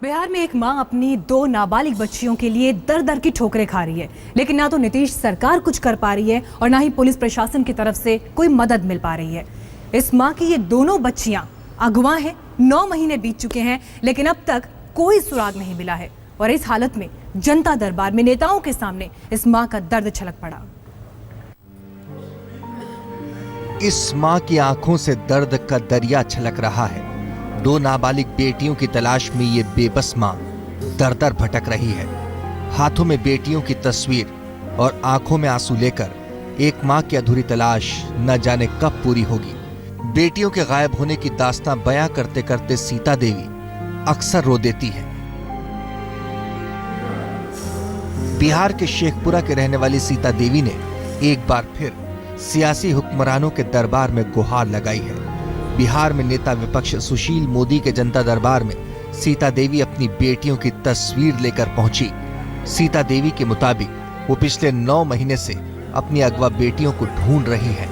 बिहार में एक मां अपनी 2 नाबालिग बच्चियों के लिए दर दर की ठोकरें खा रही है, लेकिन ना तो नीतीश सरकार कुछ कर पा रही है और ना ही पुलिस प्रशासन की तरफ से कोई मदद मिल पा रही है। इस मां की ये दोनों बच्चियां अगवा हैं, 9 महीने बीत चुके हैं, लेकिन अब तक कोई सुराग नहीं मिला है। और इस हालत में जनता दरबार में नेताओं के सामने इस मां का दर्द छलक पड़ा। इस मां की आंखों से दर्द का दरिया छलक रहा है। 2 नाबालिग बेटियों की तलाश में ये बेबस मां दर-दर भटक रही है। हाथों में बेटियों की तस्वीर और आंखों में आंसू लेकर एक मां की अधूरी तलाश न जाने कब पूरी होगी। बेटियों के गायब होने की दास्तां बयां करते करते सीता देवी अक्सर रो देती है। बिहार के शेखपुरा के रहने वाली सीता देवी ने एक बार फिर सियासी हुक्मरानों के दरबार में गुहार लगाई है। बिहार में नेता विपक्ष सुशील मोदी के जनता दरबार में सीता देवी अपनी बेटियों की तस्वीर लेकर पहुंची। सीता देवी के मुताबिक वो पिछले 9 महीने से अपनी अगवा बेटियों को ढूंढ रही हैं।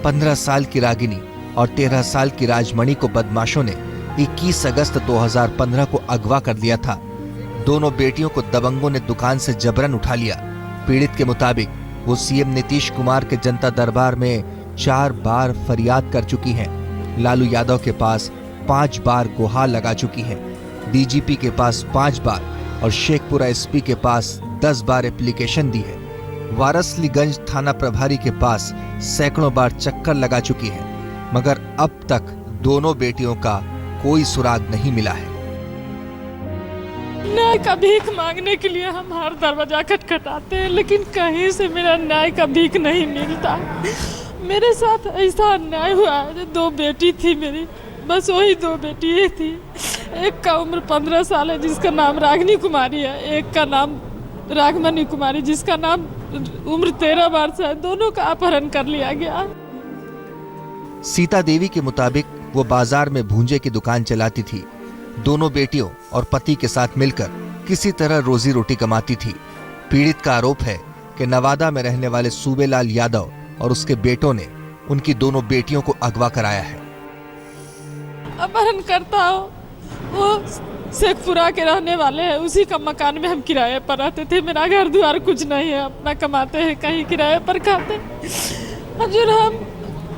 15 साल की रागिनी और 13 साल की राजमणि को बदमाशों ने 21 अगस्त 2015 को अगवा कर लिया था। दोनों बेटियों को दबंगों ने दुकान से जबरन उठा लिया। पीड़ित के मुताबिक वो सीएम नीतीश कुमार के जनता दरबार में 4 बार फरियाद कर चुकी हैं। लालू यादव के पास 5 बार गुहार लगा चुकी हैं। डीजीपी के पास 5 बार और शेखपुरा एसपी के पास 10 बार एप्लीकेशन दी है। वारसलीगंज थाना प्रभारी के पास सैकड़ों बार चक्कर लगा चुकी है, मगर अब तक दोनों बेटियों का कोई सुराग नहीं मिला है। न्याय का भीख मांगने के लिए हम हर दरवाजा खटखटाते हैं, लेकिन कहीं से मेरा न्याय का भीख नहीं मिलता। मेरे साथ ऐसा अन्याय हुआ है। 2 बेटी थी मेरी, बस वही 2 बेटी ही थी। एक का उम्र 15 साल है जिसका नाम रागिनी कुमारी है, एक का नाम रागमणि कुमारी जिसका नाम उम्र 13 वर्ष है। दोनों का अपहरण कर लिया गया। सीता देवी के मुताबिक वो बाजार में भूंजे की दुकान चलाती थी। दोनों बेटियों और पति के साथ मिलकर किसी तरह रोजी रोटी कमाती थी। पीड़ित का आरोप है कि नवादा में रहने वाले सूबेलाल यादव और उसके बेटों ने उनकी दोनों बेटियों को अगवा कराया है। अपहरण करता हो, वो शेखपुरा के रहने वाले हैं। उसी का मकान में हम किराए पर रहते थे। मेरा घर द्वार कुछ नहीं है, अपना कमाते हैं, कहीं किराए पर खाते। हजूर हम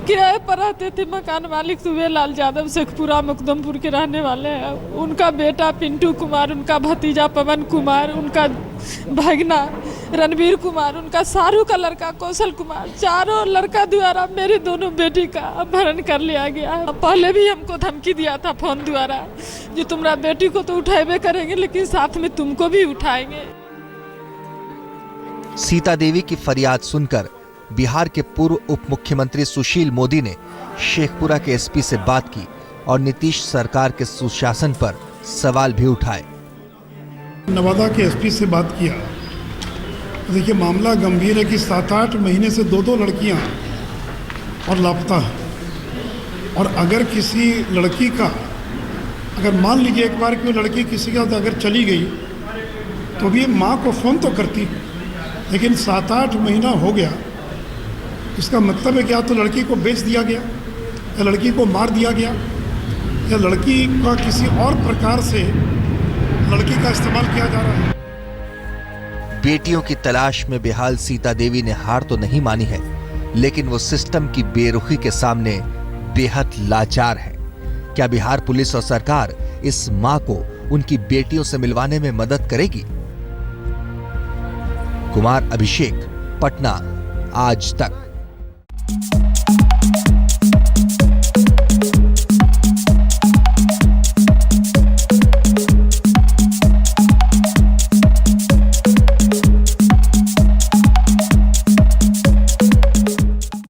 किराए पर रहते थे। मकान मालिक सूबेलाल यादव शेखपुरा मुकदमपुर के रहने वाले हैं। उनका बेटा पिंटू कुमार, उनका भतीजा पवन कुमार, उनका भगना रणवीर कुमार, उनका सारू का लड़का कौशल कुमार, चारों लड़का द्वारा मेरी दोनों बेटी का अपहरण कर लिया गया। पहले भी हमको धमकी दिया था फोन द्वारा, जो तुम्हारा बेटी को तो उठाए करेंगे, लेकिन साथ में तुमको भी उठाएंगे। सीता देवी की फरियाद सुनकर बिहार के पूर्व उप मुख्यमंत्री सुशील मोदी ने शेखपुरा के एसपी से बात की और नीतीश सरकार के सुशासन पर सवाल भी उठाए। नवादा के एसपी से बात किया। देखिए, मामला गंभीर है कि 7-8 महीने से 2 लड़कियां और लापता है। और अगर किसी लड़की का, अगर मान लीजिए एक बार कि वो लड़की किसी का अगर चली गई तो भी माँ को फ़ोन तो करती, लेकिन 7-8 महीना हो गया। इसका मतलब है कि या तो लड़की को बेच दिया गया, या लड़की को मार दिया गया, या लड़की का किसी और प्रकार से लड़की का इस्तेमाल किया जा रहा है। बेटियों की तलाश में बेहाल सीता देवी ने हार तो नहीं मानी है, लेकिन वो सिस्टम की बेरुखी के सामने बेहद लाचार है। क्या बिहार पुलिस और सरकार इस मां को उनकी बेटियों से मिलवाने में मदद करेगी? कुमार अभिषेक, पटना, आज तक।